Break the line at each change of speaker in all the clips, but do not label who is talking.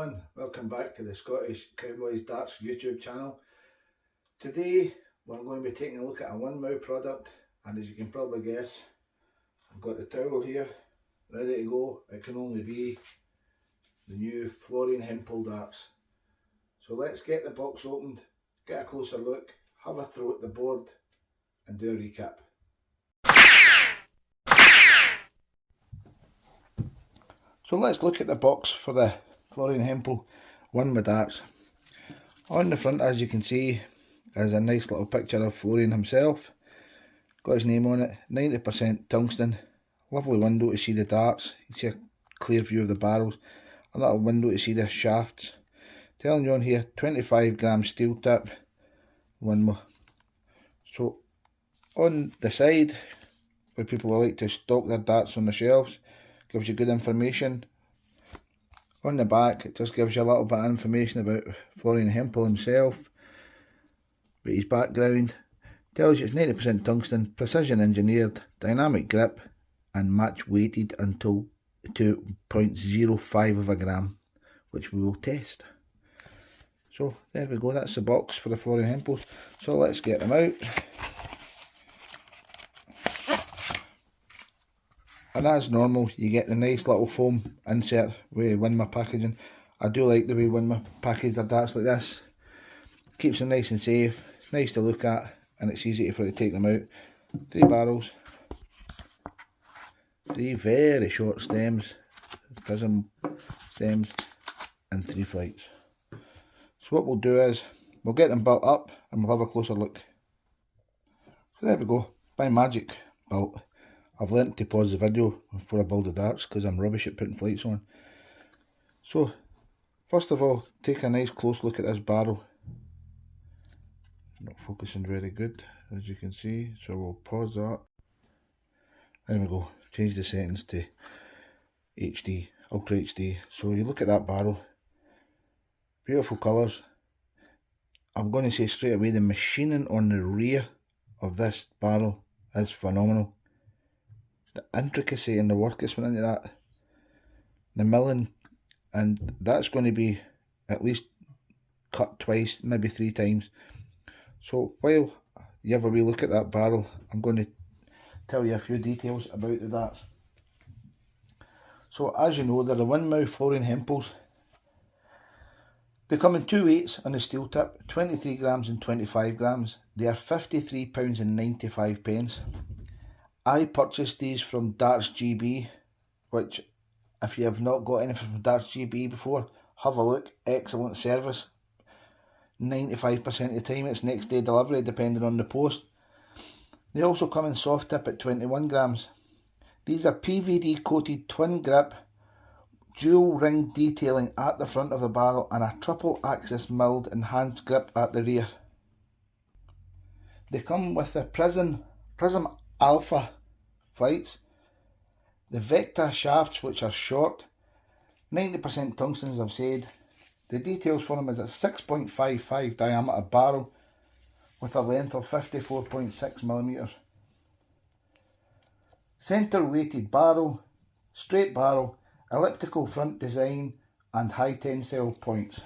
everyone, welcome back to the Scottish Cowboys Darts YouTube channel. Today we're going to be taking a look at a Winmau product, and as you can probably guess, I've got the towel here ready to go. It can only be the new Florian Hempel darts. So let's get the box opened, get a closer look, have a throw at the board and do a recap. So let's look at the box for the Florian Hempel Winmau darts. On the front, as you can see, is a nice little picture of Florian himself. Got his name on it, 90% tungsten. Lovely window to see the darts. You can see a clear view of the barrels. A little window to see the shafts. Telling you on here, 25g steel tip Winmau. So on the side, where people like to stock their darts on the shelves, gives you good information. On the back, it just gives you a little bit of information about Florian Hempel himself, about his background. Tells you it's 90% tungsten, precision engineered, dynamic grip, and match weighted until 2.05 of a gram, which we will test. So there we go, that's the box for the Florian Hempels. So let's get them out. And as normal, you get the nice little foam insert with Winmau packaging. I do like the way Winmau package their darts like this. Keeps them nice and safe, it's nice to look at, and it's easy for you to take them out. 3 barrels, 3 very short stems, prism stems, and 3 flights. So what we'll do is, we'll get them built up and we'll have a closer look. So there we go, by magic built. I've learnt to pause the video before I build the darts because I'm rubbish at putting flights on. So, first of all, take a nice close look at this barrel. Not focusing very good, as you can see, so we'll pause that. There we go, change the settings to HD, Ultra HD. So you look at that barrel, beautiful colours. I'm going to say straight away, the machining on the rear of this barrel is phenomenal. The intricacy and the work that's went into that, the milling, and that's going to be at least cut twice, maybe 3 times. So while you have a wee look at that barrel, I'm going to tell you a few details about the darts. So as you know, they're the Winmau Florian Hempels. They come in 2 weights on the steel tip, 23g and 25g. They are £53.95. I purchased these from Darts GB, which, if you have not got anything from Darts GB before, have a look. Excellent service. 95% of the time it's next day delivery, depending on the post. They also come in soft tip at 21g. These are PVD coated twin grip, dual ring detailing at the front of the barrel, and a triple axis milled enhanced grip at the rear. They come with the Prism Alpha flights, the Vector shafts, which are short, 90% tungsten, as I've said. The details for them is a 6.55 diameter barrel with a length of 54.6mm. Centre weighted barrel, straight barrel, elliptical front design, and high tensile points.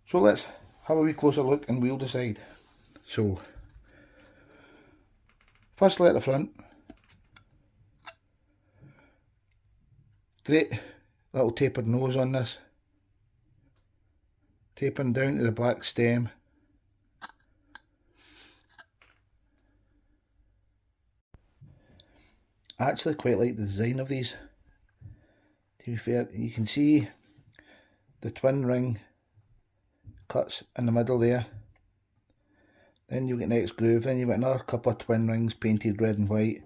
So let's have a wee closer look and we'll decide. So, firstly at the front, great little tapered nose on this, tapering down to the black stem. I actually quite like the design of these, to be fair. You can see the twin ring cuts in the middle there. Then you've got the next groove, then you've got another couple of twin rings painted red and white.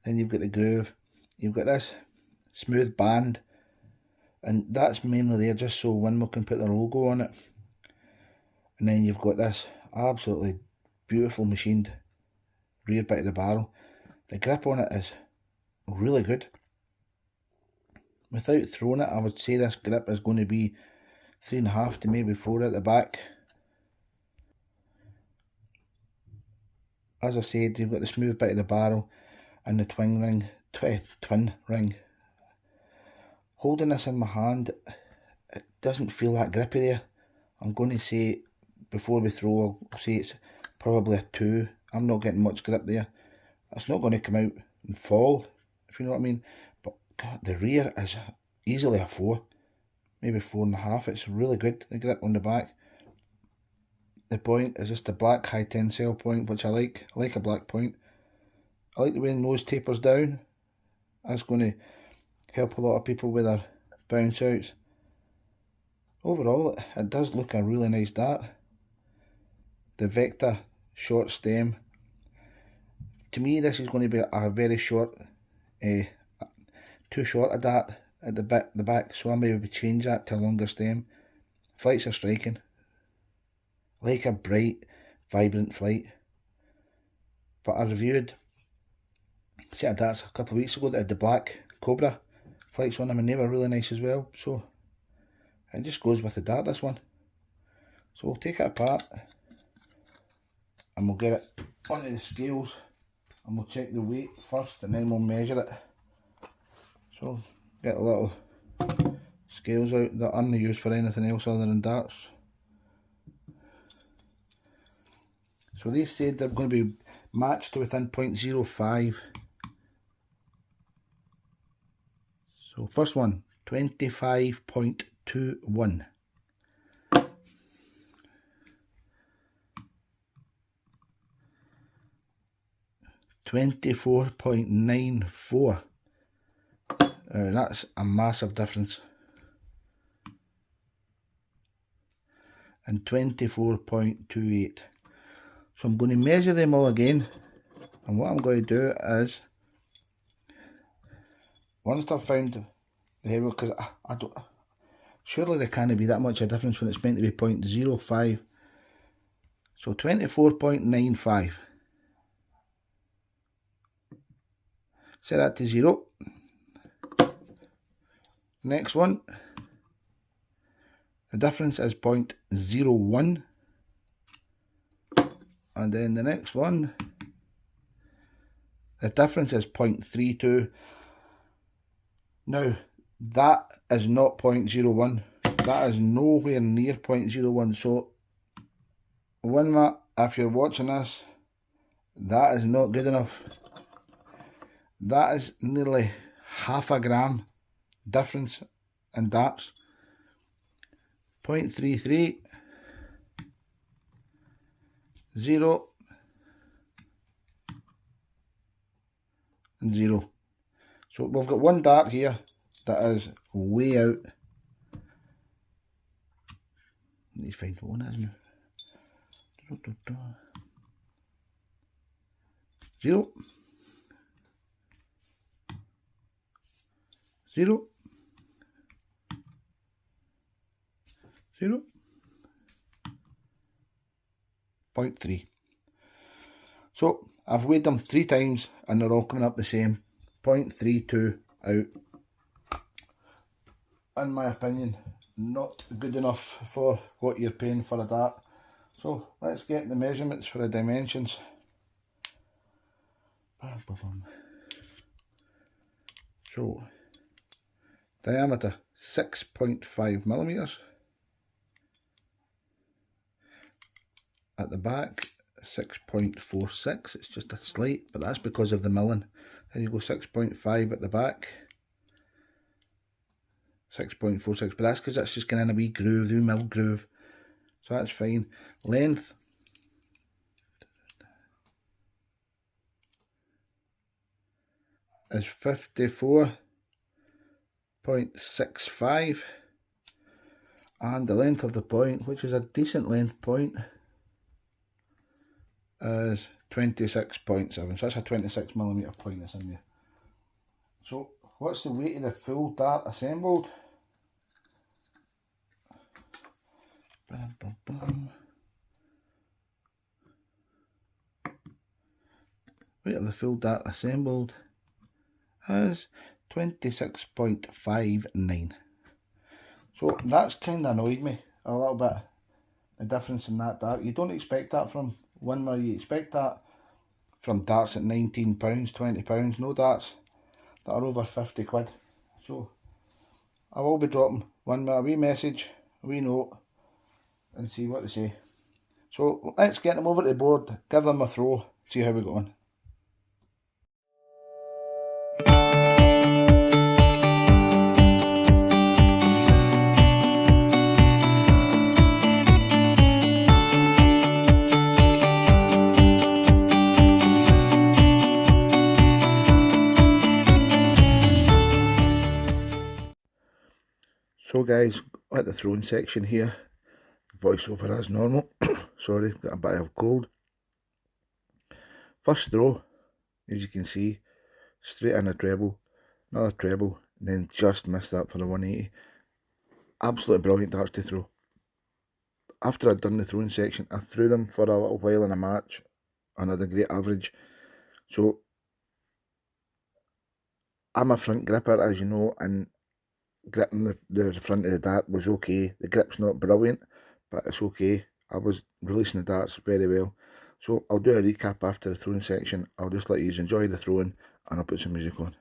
Then you've got the groove. You've got this smooth band, and that's mainly there just so Winmau can put their logo on it. And then you've got this absolutely beautiful machined rear bit of the barrel. The grip on it is really good. Without throwing it, I would say this grip is going to be 3.5 to maybe 4 at the back. As I said, you've got the smooth bit of the barrel and the twin ring. Holding this in my hand, doesn't feel that grippy there. I'm going to say, before we throw, I'll say it's probably a 2. I'm not getting much grip there. It's not going to come out and fall, if you know what I mean. But God, the rear is easily a 4, maybe 4.5. It's really good, the grip on the back. The point is just a black high tensile point, which I like. I like a black point. I like the way the nose tapers down. That's going to help a lot of people with their bounce outs. Overall, it does look a really nice dart. The Vector short stem. To me, this is going to be a very short, too short a dart at the back, so I maybe change that to a longer stem. Flights are striking. I like a bright, vibrant flight. But I reviewed a set of darts a couple of weeks ago that had the black Cobra flights on them, and they were really nice as well. So it just goes with the dart, this one. So we'll take it apart and we'll get it onto the scales and we'll check the weight first and then we'll measure it. So get the little scales out that aren't used for anything else other than darts. So they said they're going to be matched to within 0.05. So first one, 25.21. $24.94. That's a massive difference. And 24.28. So I'm going to measure them all again, and what I'm going to do is, once I've found the heavy, because I don't, surely there can't be that much of a difference when it's meant to be 0.05. So 24.95. Set that to 0. Next one, the difference is 0.01. And then the next one, the difference is 0.32. Now, that is not 0.01. That is nowhere near 0.01. So, Winmau, if you're watching this, that is not good enough. That is nearly half a gram difference in darts. 0.33, 0, and 0. So we've got one dart here that is way out. Need to find what one is now. 0, 0, 0, 0.3. So I've weighed them 3 times and they're all coming up the same. 0.32 out. In my opinion, not good enough for what you're paying for a dart. So let's get the measurements for the dimensions. So diameter 6.5 millimeters. At the back 6.46. It's just a slight, but that's because of the milling. There you go, 6.5 at the back. 6.46, but that's because that's just getting in a wee groove, the wee mill groove. So that's fine. Length. Is 54.65. And the length of the point, which is a decent length point, is 26.7. So that's a 26mm point that's in there. So what's the weight of the full dart assembled? Weight of the full dart assembled is 26.59. So that's kind of annoyed me a little bit, the difference in that dart. You don't expect that from Winmau, you expect that from darts at £19, £20, no darts that are over 50 quid. So I will be dropping Winmau a wee message, a wee note, and see what they say. So let's get them over to the board, give them a throw, see how we go on. So guys, at the throwing section here, voiceover as normal. Sorry, got a bit of a cold. First throw, as you can see, straight in a treble, another treble, and then just missed that for a 180. Absolutely brilliant darts to throw. After I'd done the throwing section, I threw them for a little while in a match, and I had a great average. So I'm a front gripper, as you know, and gripping the front of the dart was okay. The grip's not brilliant, but it's okay. I was releasing the darts very well. So I'll do a recap after the throwing section. I'll just let you enjoy the throwing, and I'll put some music on.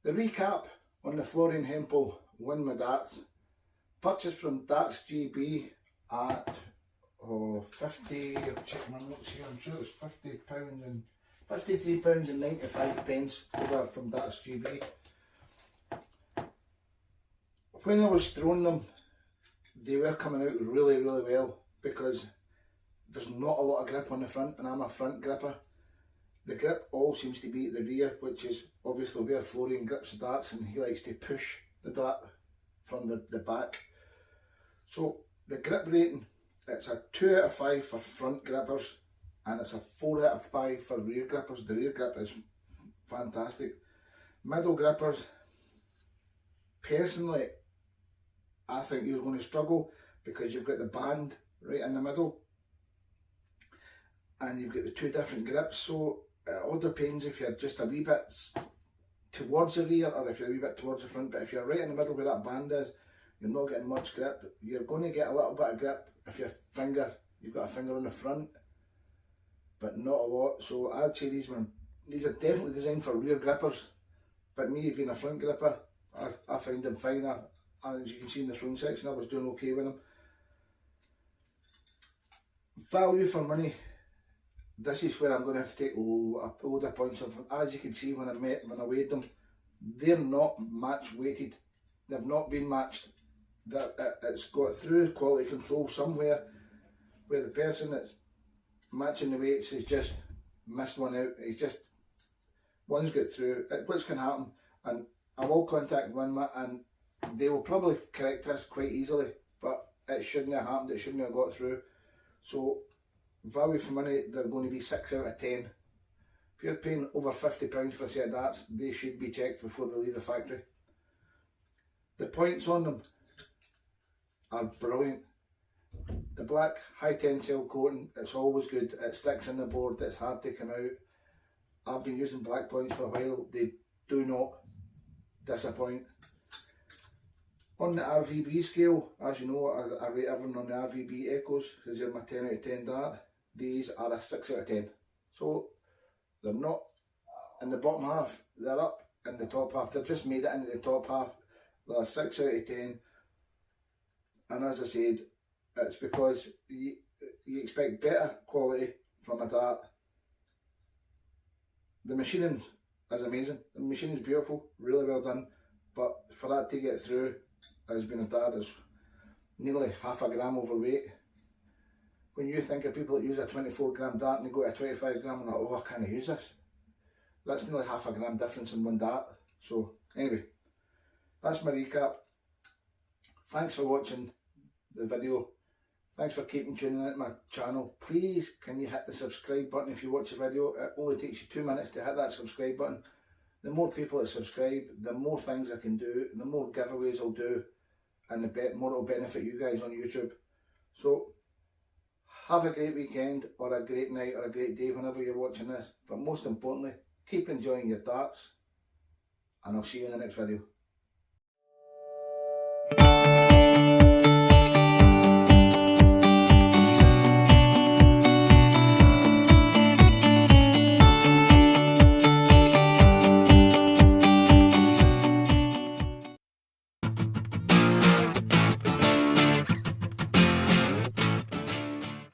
The recap on the Florian Hempel Winmau darts, purchased from Darts GB at 50, check my notes here, I'm sure it's £50 and £53 and 95 pence over from Darts GB. When I was throwing them, they were coming out really well because there's not a lot of grip on the front, and I'm a front gripper. The grip all seems to be at the rear, which is obviously where Florian grips the darts, and he likes to push the dart from the back. So the grip rating, it's a 2 out of 5 for front grippers, and it's a 4 out of 5 for rear grippers. The rear grip is fantastic. Middle grippers, personally, I think you're going to struggle because you've got the band right in the middle, and you've got the two different grips. So it all depends if you're just a wee bit towards the rear or if you're a wee bit towards the front. But if you're right in the middle where that band is, you're not getting much grip. You're going to get a little bit of grip if you've got a finger on the front, but not a lot. So I'd say these are definitely designed for rear grippers. But me being a front gripper, I find them fine. As you can see in the front section, I was doing okay with them. Value for money. This is where I'm going to have to take a load of points off. As you can see, when I weighed them, they're not match weighted. They've not been matched. It's got through quality control somewhere where the person that's matching the weights has just missed one out. One's got through, which can happen. And I will contact Winmau and they will probably correct this quite easily. But it shouldn't have happened, it shouldn't have got through. So value for money, they're going to be 6 out of 10. If you're paying over £50 for a set of darts, they should be checked before they leave the factory. The points on them are brilliant. The black high tensile coating, it's always good, it sticks in the board, it's hard to come out. I've been using black points for a while, they do not disappoint. On the RVB scale, as you know, I rate everyone on the RVB Echoes because they're my 10 out of 10 dart. These are a 6 out of 10. So they're not in the bottom half, they're up in the top half. They've just made it into the top half. They're 6 out of 10. And as I said, it's because you expect better quality from a dart. The machining is amazing. The machine is beautiful, really well done. But for that to get through has been a dart that's nearly half a gram overweight. When you think of people that use a 24 gram dart and they go to a 25 gram and like, oh, I can't use this. That's nearly half a gram difference in one dart. So anyway, that's my recap. Thanks for watching the video. Thanks for keeping tuning into my channel. Please, can you hit the subscribe button if you watch the video? It only takes you 2 minutes to hit that subscribe button. The more people that subscribe, the more things I can do, the more giveaways I'll do, and the more it'll benefit you guys on YouTube. So, have a great weekend, or a great night, or a great day whenever you're watching this. But most importantly, keep enjoying your darts, and I'll see you in the next video.